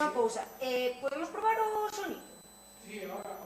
unha cousa, podemos probar o sonido? Sí, ahora...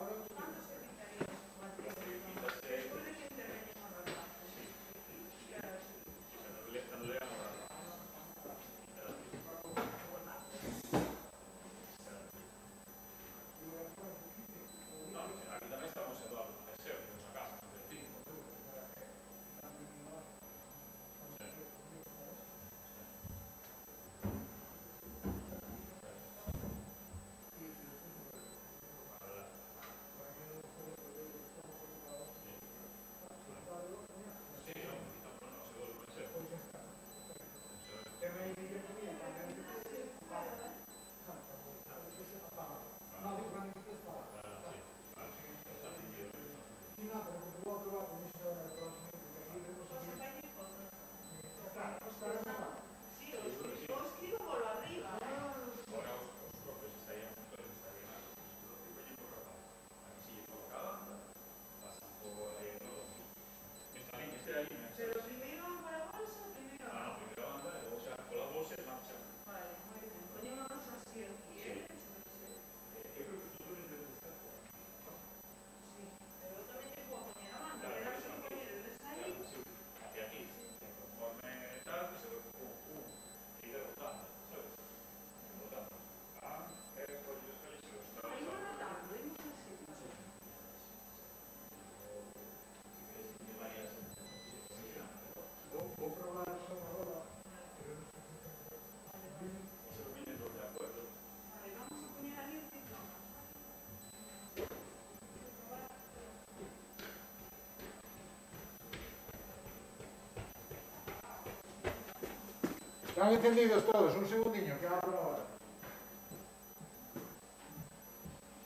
¿Están encendidos todos? Un segundinho, que abro ahora.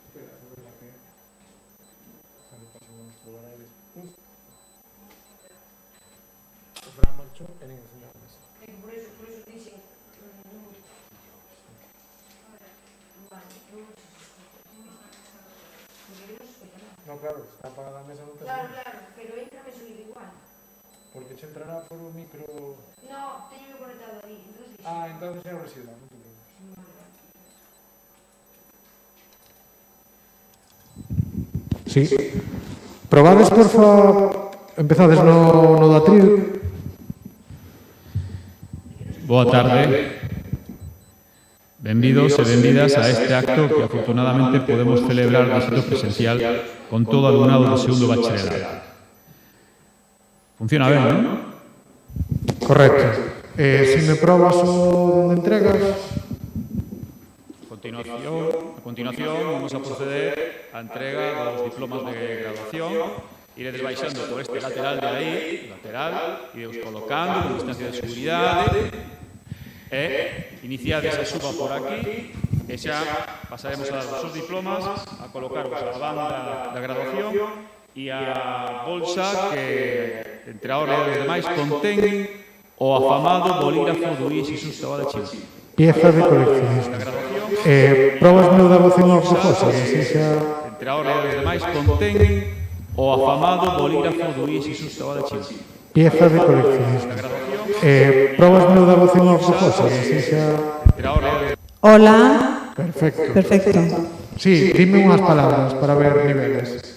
Espera, a ver la que... O Fran marchou e nin encendido a mesa. Por eso dixen... No, claro, está apagada a mesa non ten. Claro, pero entra me sonido igual. Porque che entrará por un micro... No, teño conectado aí, entonces dixen... entonces é o residual, non te preocupes. Sí. Probades, porfa, empezades no da atril. Boa tarde. Benvidos e benvidas a este acto que afortunadamente podemos celebrar de xeito presencial con todo o alumnado do segundo bacharelado. Funciona ben, non? Correcto. Se me probas o donde entregas... A continuación vamos a proceder á entrega dos diplomas de graduación. Iredes baixando por este lateral de aí, iredes colocando con distancia de seguridade, e iniciades a suba por aquí, e xa pasaremos a dar os seus diplomas, a colocarvos a banda da graduación e a bolsa que, entre a hora e os demais, contén o afamado bolígrafo do I. Xesús Tabada Chile. Pieza de coleccionismo. Probas meu da voz en off rojosa, así xa... Entre a hora e os demais, contén o afamado bolígrafo do I. Xesús Tabada Chile. Pieza de coleccionismo. Probas meu da voz en off rojosa, así xa... Hola. Perfecto. Sí, dime unhas palabras para ver niveles.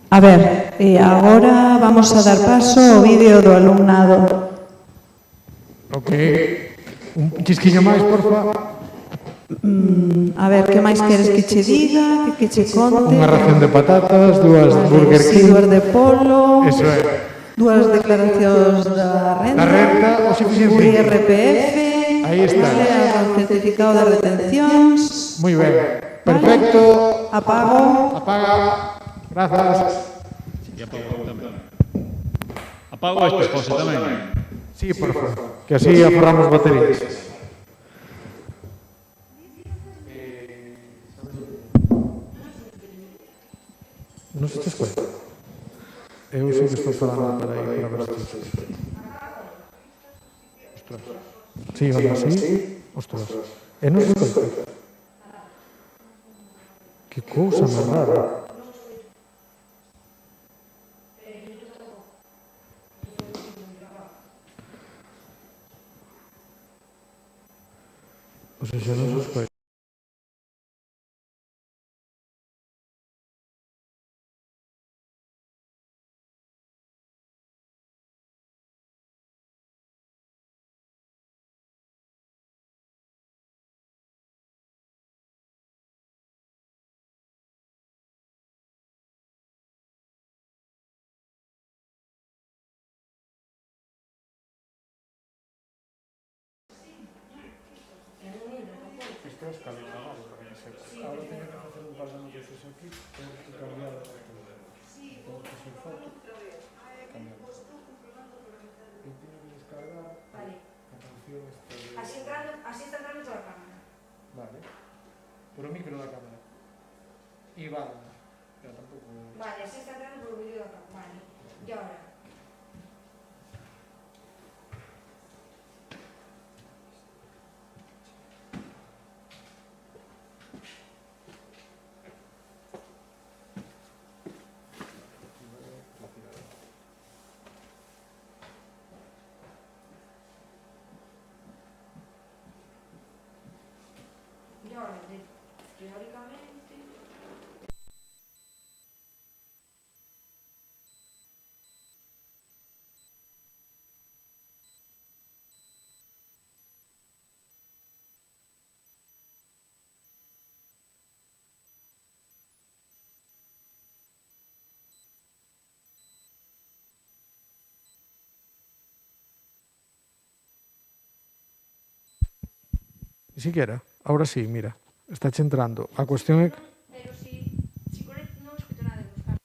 A ver, agora vamos a dar paso ao vídeo do alumnado. Ok. Un chisquiño máis, porfa. A ver, que máis queres que che diga, que che conte? Unha ración de patatas, dúas Burger King. Dúas de polo. Eso é. Dúas declaracións da renta. Da renta, o suficiente. Un IRPF. Aí está. O certificado de retencións. Moi ben. Perfecto. Apago. Apaga. Grazas. E apago tamén. Apago esta cosa tamén. Sí, por favor. Que así aforramos baterías. Non se te escoita? Eu sei que estou falando para aí, para ver se te escoita. Ostras. Sí, vamos así. Ostras. E non se escoita? Que cousa máis rara. O sea, xa non se escoita. cargas calidad, para que sepas. Ahora teño que facer un par de noticias aquí, tengo que cambiar tengo que hacer foto, cambiamos. Eu teño que descargar Vale. a canción esta de... Así está entrando toda a cámara. Vale. Por o micro da cámara. E vale. Ya tampouco... Vale, así está entrando por o vídeo da cámara. Vale. Y ahora. Y ahora, teóricamente... Ni siquiera. Ahora sí, mira. Está entrando. A cuestión é... Pero si conecto non escuto nada de buscar.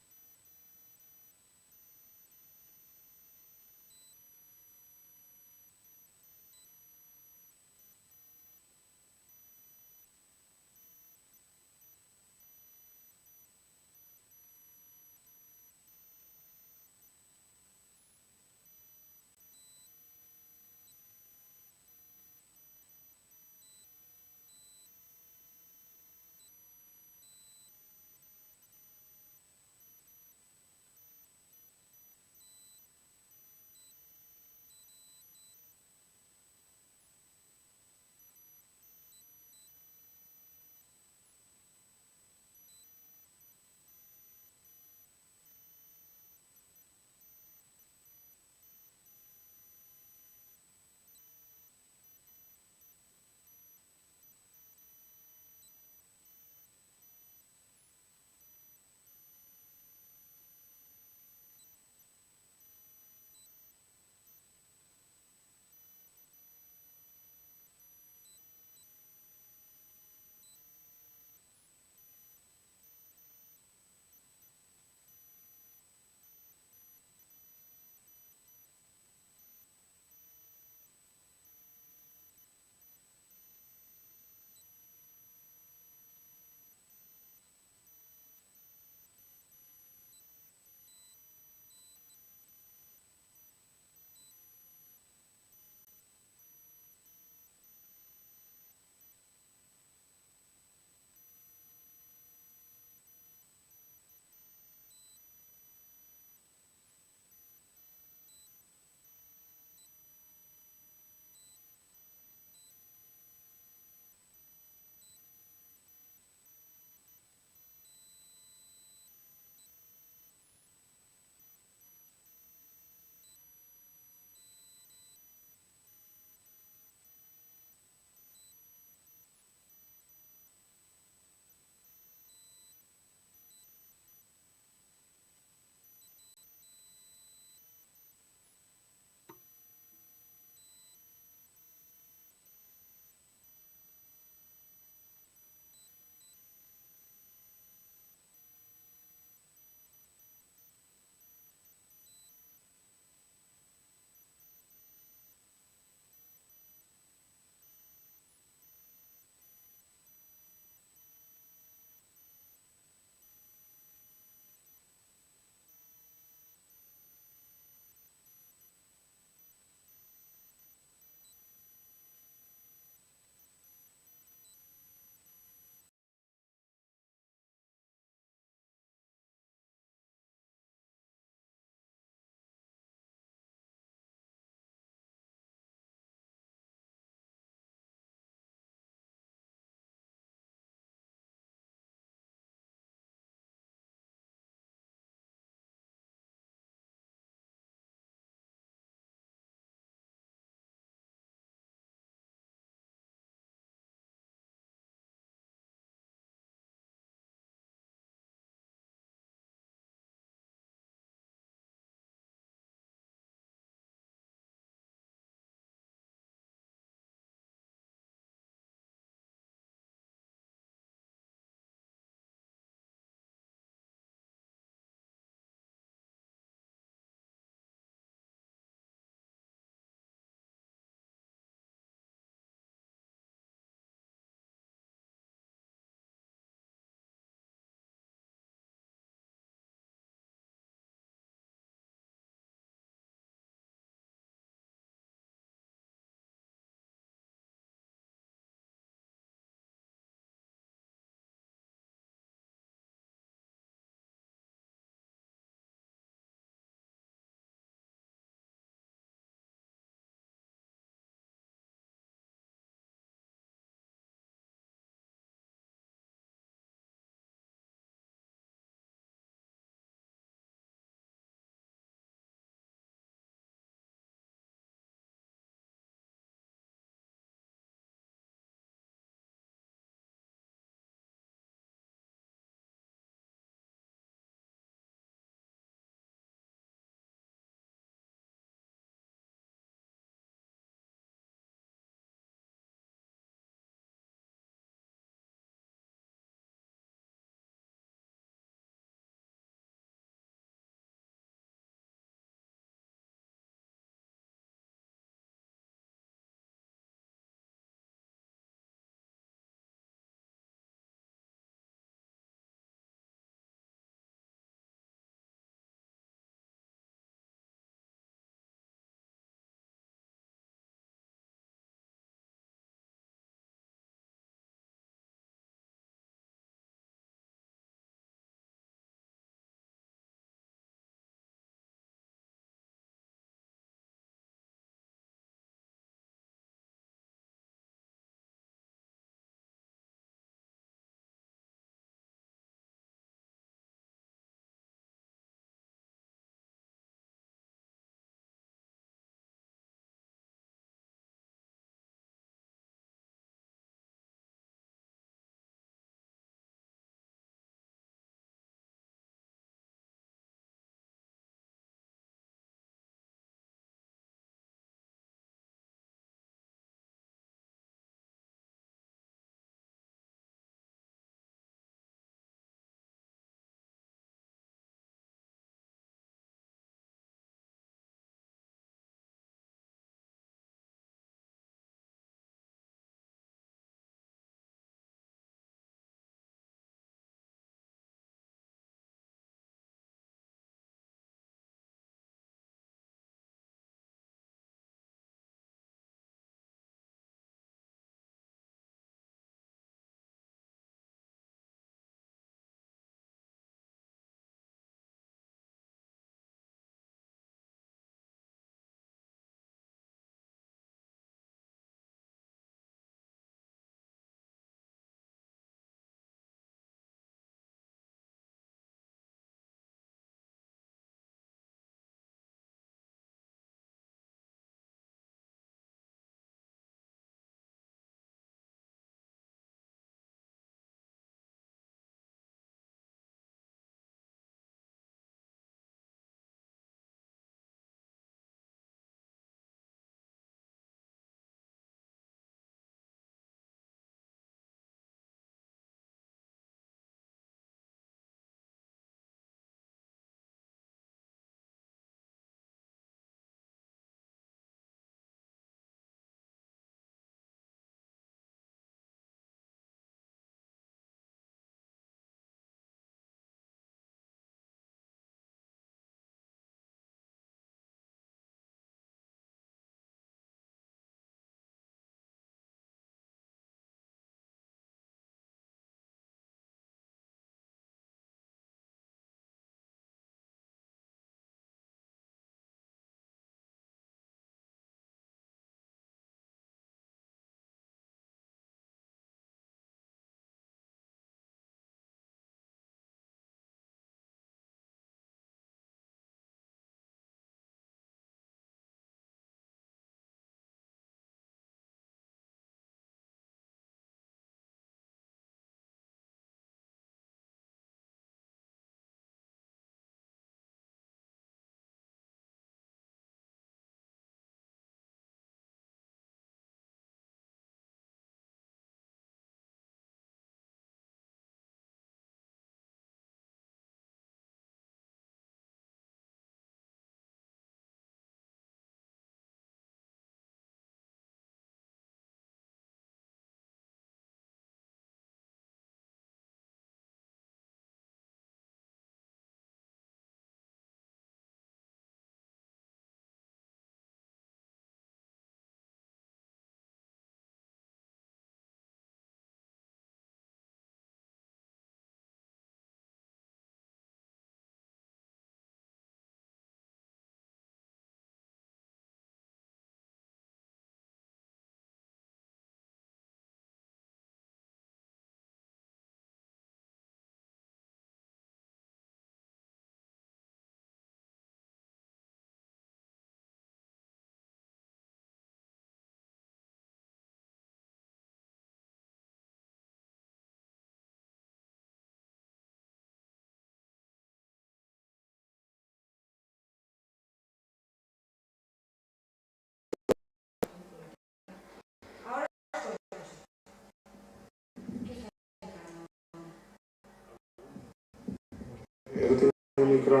micro.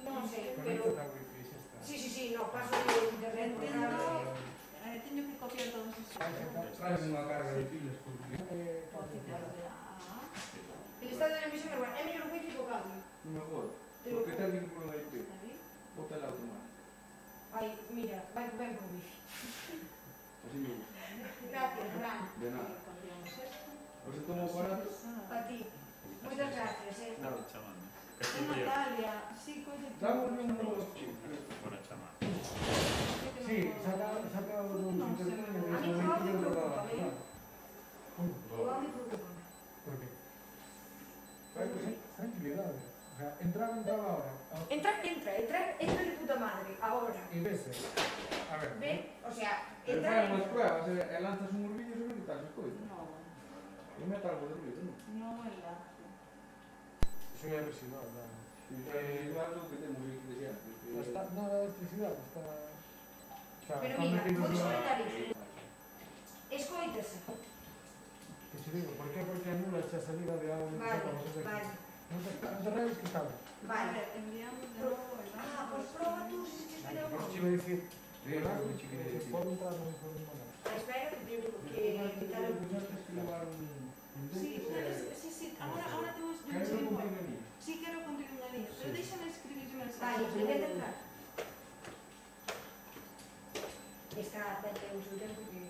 Non sei, pero... Sí, no, paso de internet. Teño que copiar todos os Traes unha carga de pilas porque... El estado de emisión é bueno. É mellor o wifi co cable. Mejor, porque ten que por unha IP. Bota el automático. Ai, mira, vai ben con wifi. Así me gusta. Gracias, Fran. De nada. Os tomo barato. A ti. Moitas gracias, Nada. Natalia, sí, colle. Damos un número de chip. Sí, saca os intercambios. A mí o audio preocupa, ¿eh? O audio preocupa. Por qué? Tranquilidade. O sea, entraba ahora. Entra de puta madre, ahora. Y vese. A ver. Ve, o sea, Pero entra... fai unhas pruebas, lanzas un vídeos e non estás escoito. No, E mete algo de ruido, non? no enlace. Iso é residual, claro. Igual lo que temos aquí de xa. Está, no, a electricidade está... O sea, Pero están mira, metidos vou no- comentar isto. Escoítase. Que se digo, por qué? Porque anula esa salida de agua. Vale. Non te redes que estaba. Vale. Enviamos de novo el Ah, pues proba tú si es que espera un Pero momento. te iba a decir, de verdad, que pode entrar no informe manual. Espera que tengo que quitar el... Sí, ahora tengo que Quero escribir igual. cumprir a mí. Sí, quero contigo unha línea, pero déxame escribir un mensaje. Vale, intenta entrar. Está atento en su tiempo que...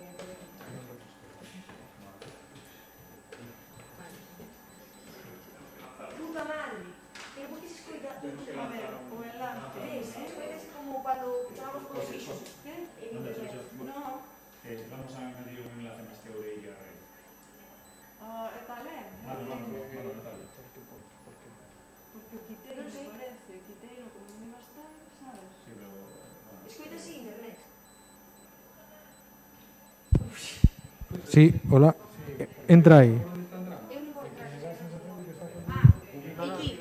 Puta madre. Pero por qué se escoita? A ver, o enlace. ¿Ves? Es como cuando estábamos con los hijos. ¿Qué? En internet. No, Vamos a añadir un enlace más que Uri y a Rey. está ben. Porque o quitei, Non sei. me parece, quitei como non iba a estar, sabes? Sí, pero... Escoita así internet. Sí, hola. Entra aí. Eu non vou entrar. Aquí.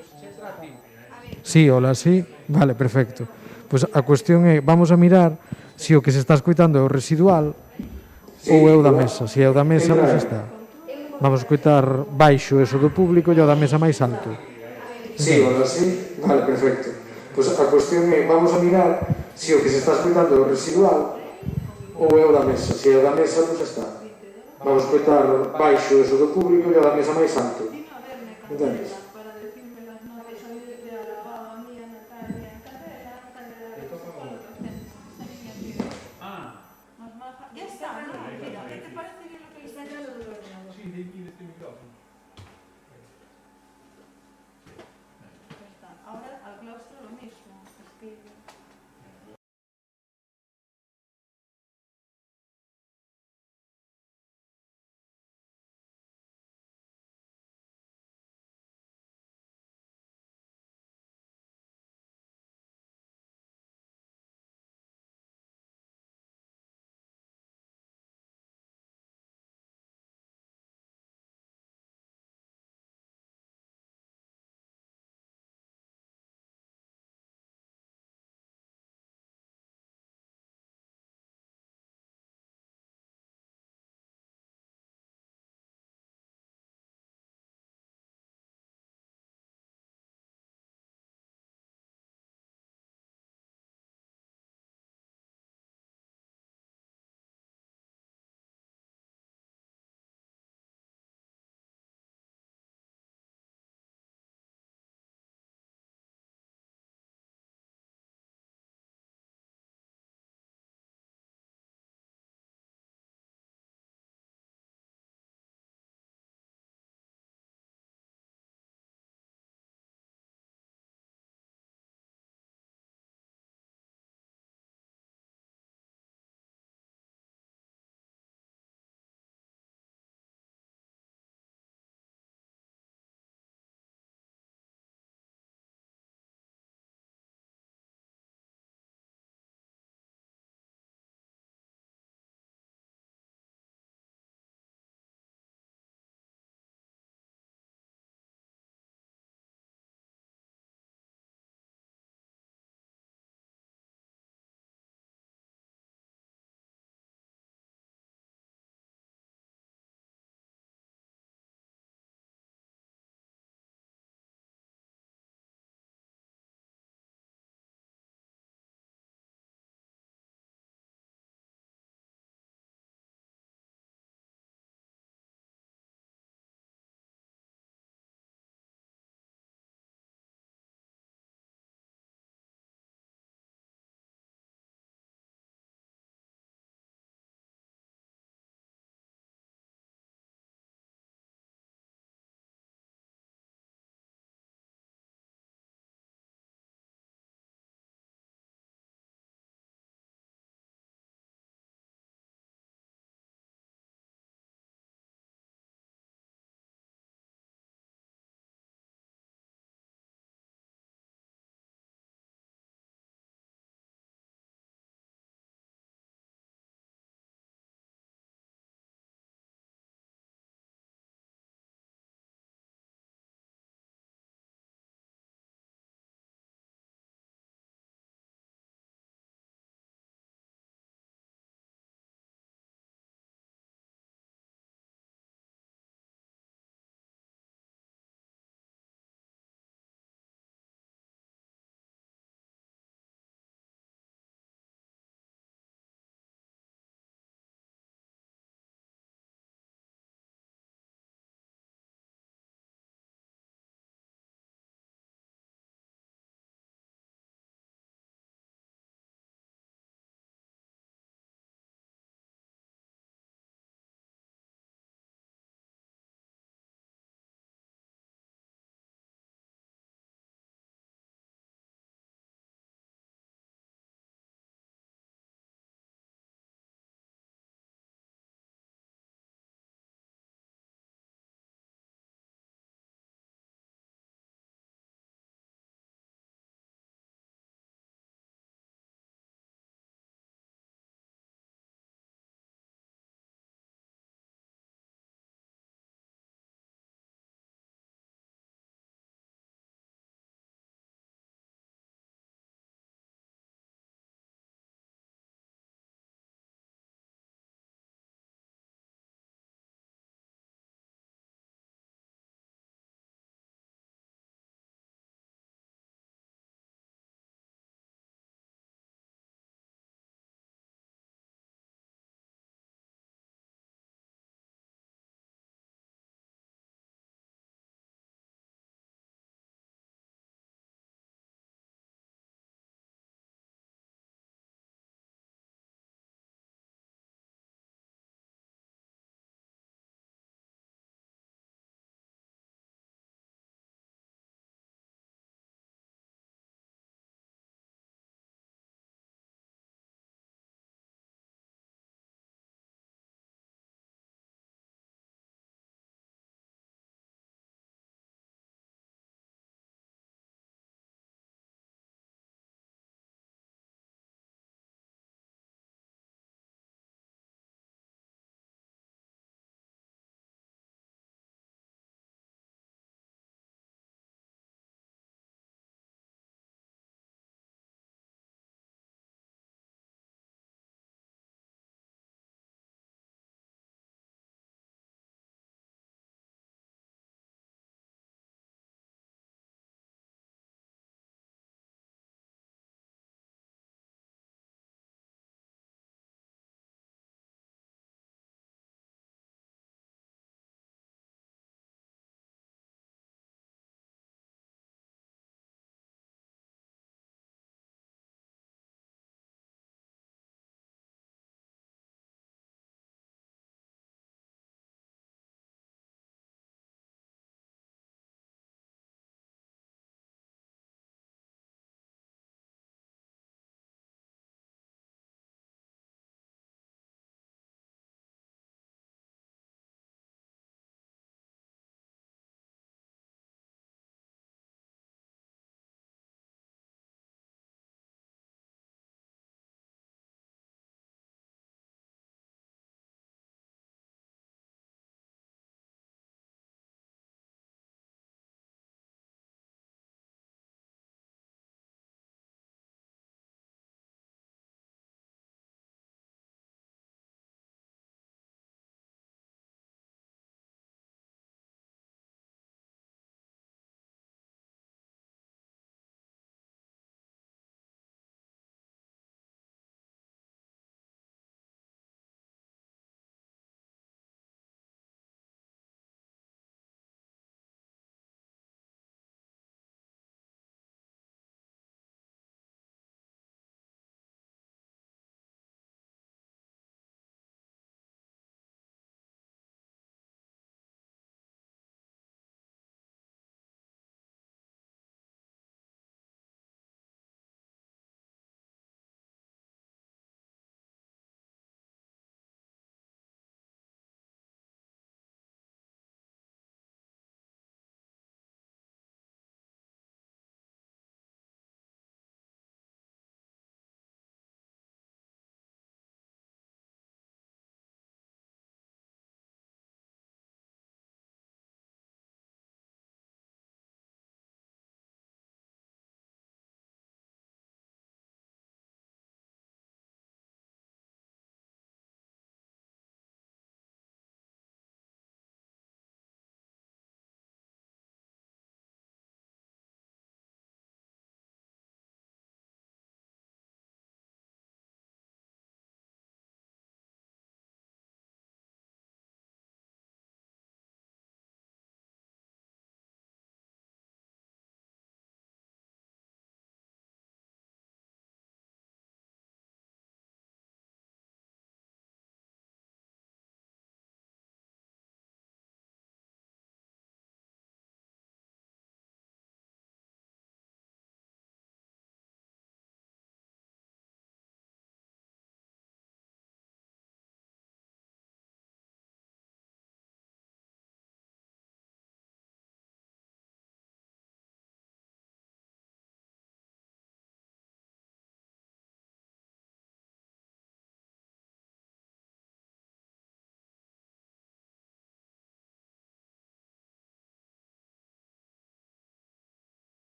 A ver. Sí, hola, sí. Vale, perfecto. Pois a cuestión é, vamos a mirar se o que se está escoitando é o residual ou é o da mesa. Se é o da mesa, pois está. Vamos a escoitar baixo eso do público e o da mesa máis alto. Sí, hola, sí. Vale, perfecto. Pois a cuestión é, vamos a mirar se o que se está escoitando é o residual ou é o da mesa. Se é o da mesa, pois está. Vamos a escoitar baixo eso do público e o da mesa máis alto. Vino a verme Entendes? Candela para decirme las notas de alabado a mí, a Natalia, Candela, Ah, más maja. Ya está, ¿no? Mira, ¿qué te parece bien lo que le Está está entrando diciendo? del ordenador. Sí, de aquí de este micrófono. Ya está. Ahora al claustro lo mismo. Escribe.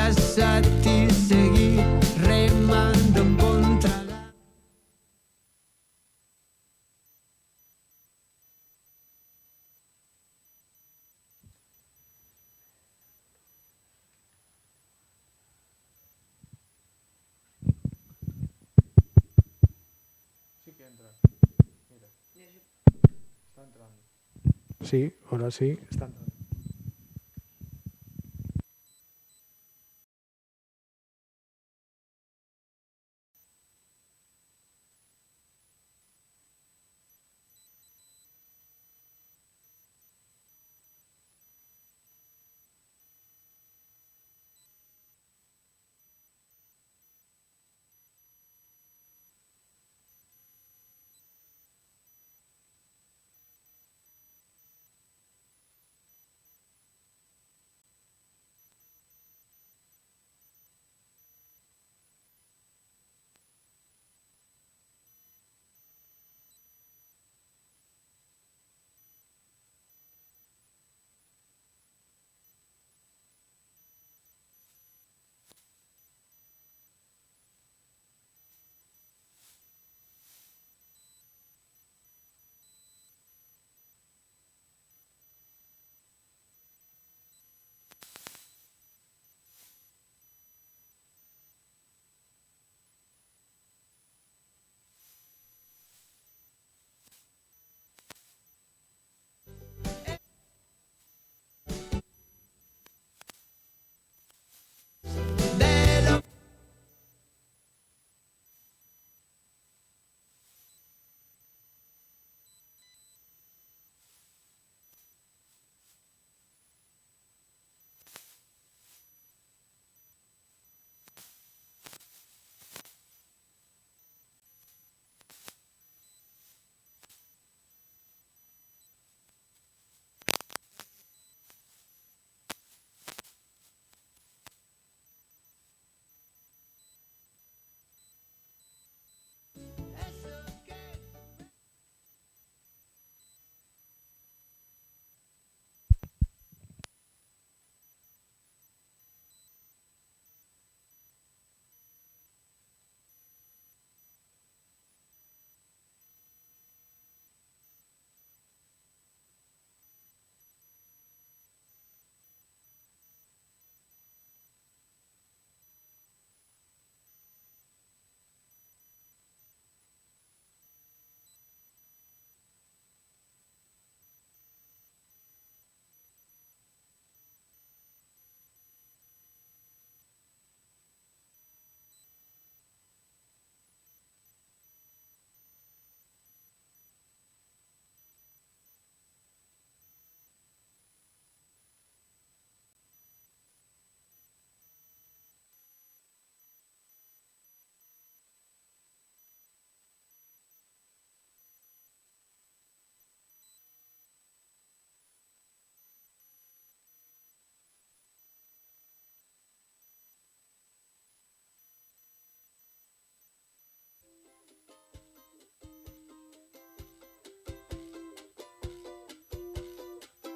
gracias a ti seguí remando contra la... Sí, ahora sí, está entrando.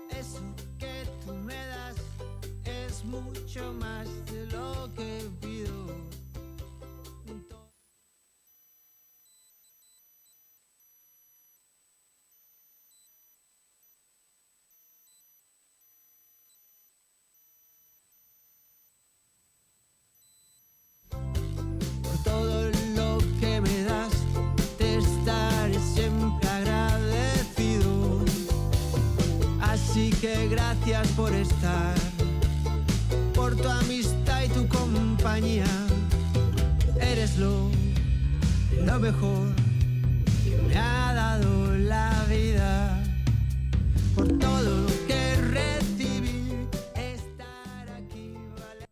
Eso que tú me das es mucho más de lo que pido. Por todo lo que me das, te estaré siempre agradecido. Así que gracias por estar, por tu amistad y tu compañía. Eres lo mejor que me ha dado la vida. Por todo lo que recibí, estar aquí vale.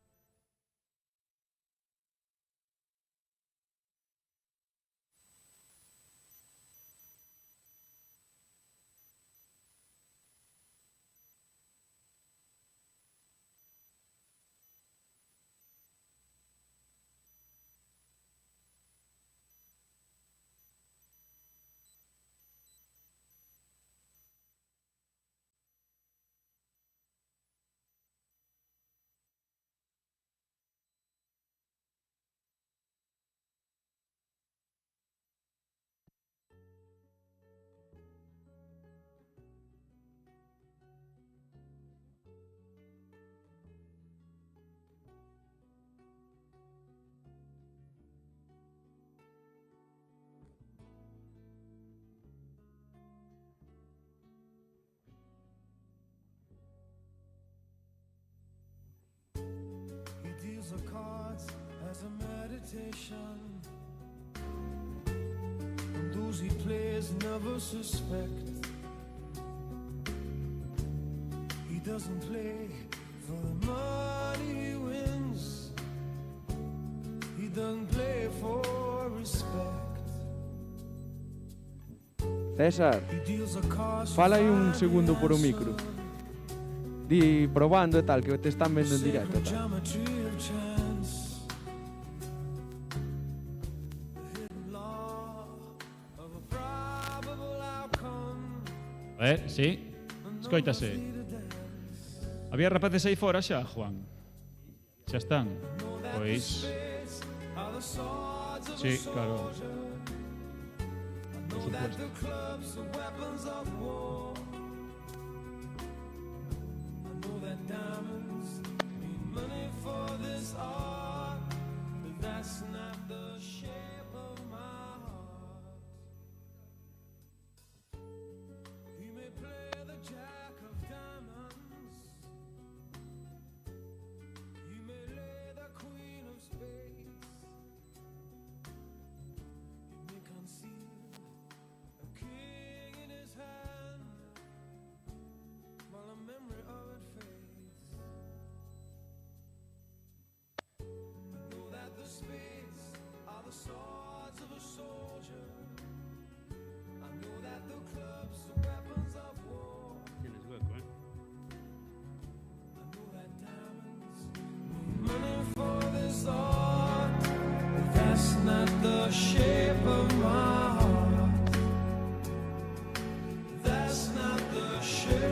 ambition, and those he plays never suspect. He doesn't play for the money he wins, he doesn't play for respect. César, He deals a cards fala aí un segundo por o micro. Di probando e tal, que te están vendo en directo e tal. geometry of chance, the hidden law of a probable outcome. Sí, escoítase. Había rapaces aí fora xa, Juan? Xa están? Pois... Are the swords of Sí, a claro. soldier. Por Know that supuesto. the clubs are weapons of war. I know that diamonds mean money for this art, but that's not the shape of my heart. You may play the jack of diamonds, you may lay the queen of spades, you may conceal a king in his hand while the memory of it fades. I know that the spades are the swords of a soldier. I know that the clubs are weapons of war. Tienes hueco, ¿eh? I know that diamonds mean money for this art, but that's not the shape of my heart. That's not the shape.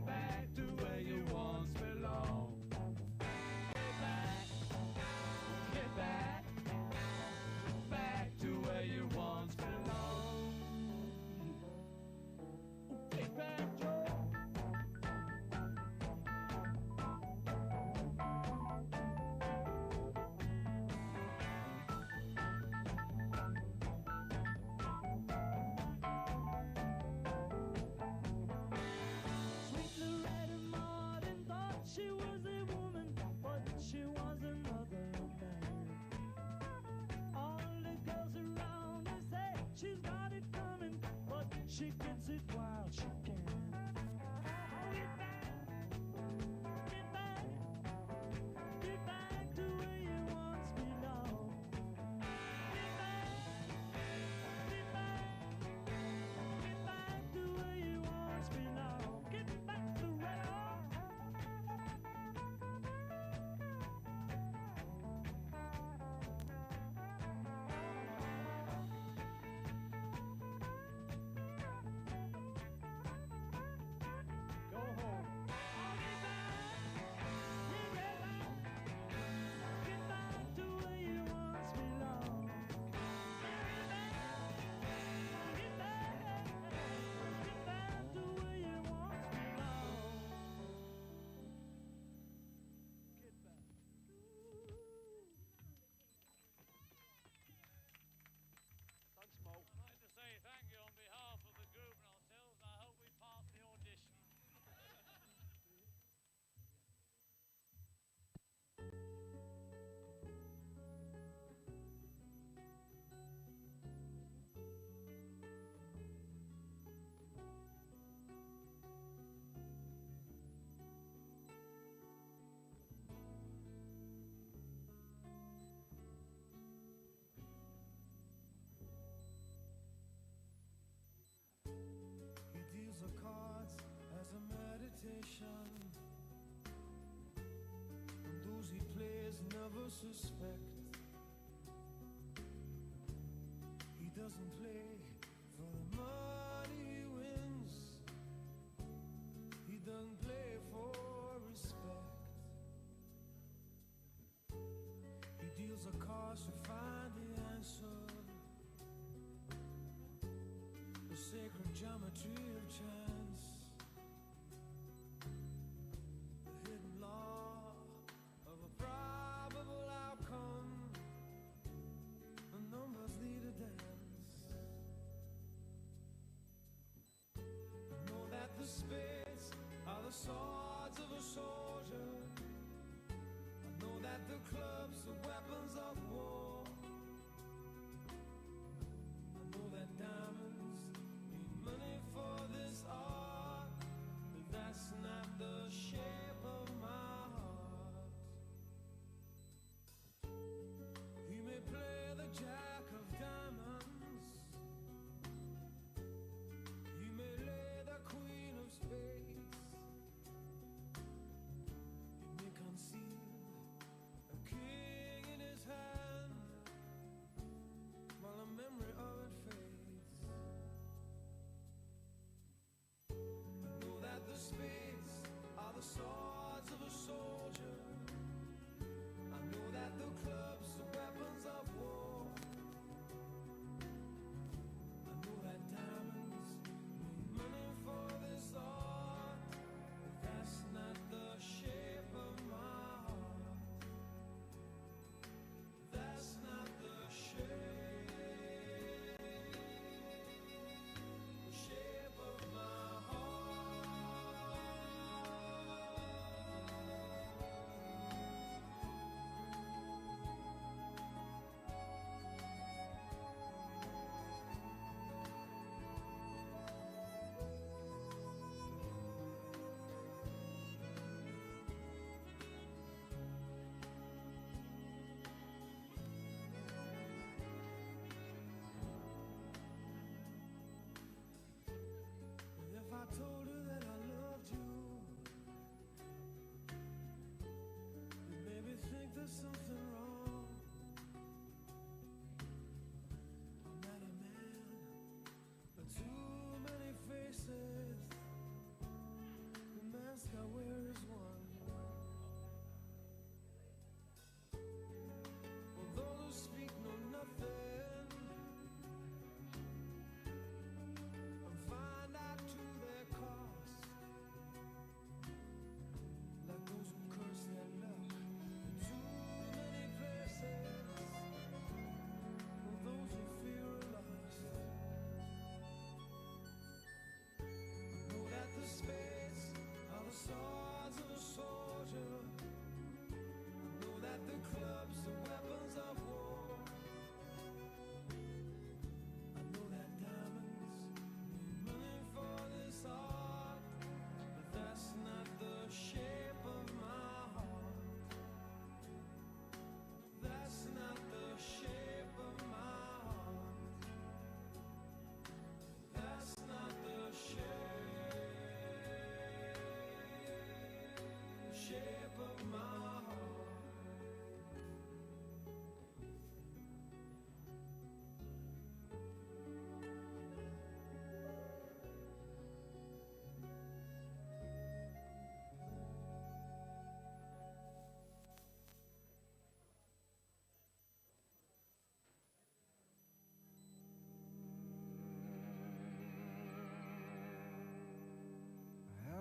back to where you once belonged. Get back, back to where you once belonged. Get back, Joe. Sweet Loretta Martin thought she was a woman, but she was another man. All the girls around her say she's got it coming, but she gets it while she can. Get back, get back, get back to where you once belonged. Get back, get back, get back to where you once belonged. Get back to Red Hawk. Go home. Get back, get back, get back to where you once belonged. Get back, get back, get back to where you once belonged. Get back. Thanks, Mo. I'd like to say thank you on behalf of the group and ourselves. I hope we pass the audition. He deals the cards as a meditation, and those he plays never suspect. He doesn't play for the money he wins. He doesn't play for respect. He deals the cards to find the answer, the sacred geometry of chance, the hidden law of a probable outcome. The numbers lead a dance. I know that the spades are the swords of a soldier. I know that the clubs are weapons of war. I know that diamonds need money for this art, but that's not the shape of my heart. He may play the jack of diamonds, he may lay the queen of spades, he may conceal a king in his hand,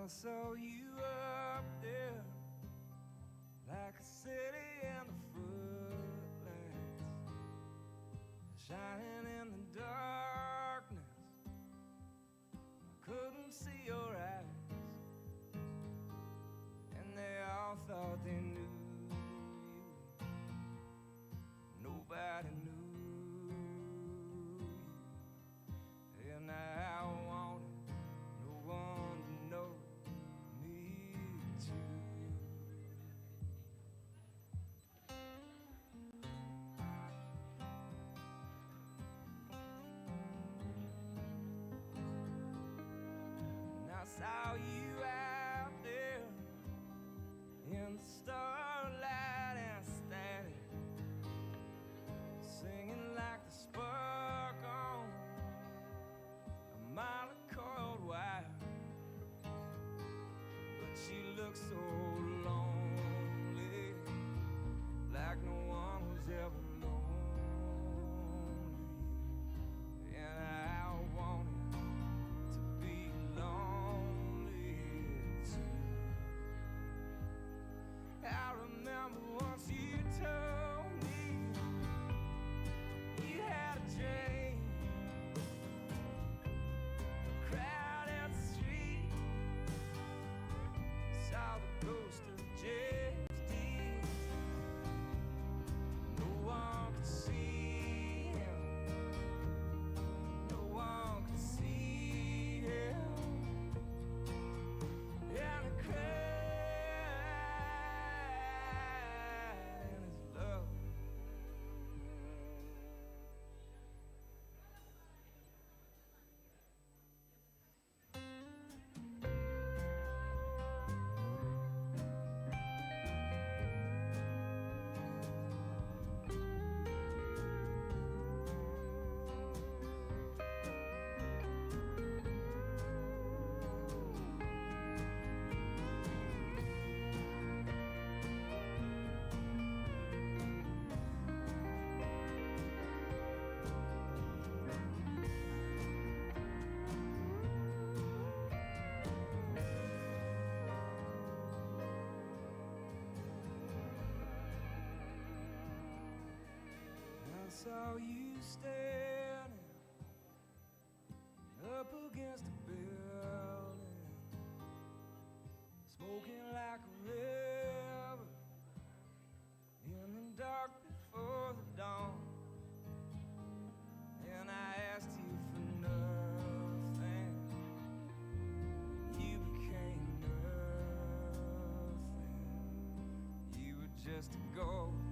I saw you up there like a city in the footlights, shining in the darkness. I couldn't see your eyes, and they all thought they knew you. Nobody knew you, and I wanted no one to know me too. And I saw you out there in the starlight and static, singing like the spark on a mile of coiled wire. But she looked so lonely, like no one was ever lonely. And I wanted to be lonely too. I remember once you told me you had a dream, a crowded street, saw the ghost of James Dean. No one could see him, no one could see him, and I cried in his love. I saw you standing up against a building, smoking like a river in the dark before the dawn. And I asked you for nothing, you became nothing. You were just a ghost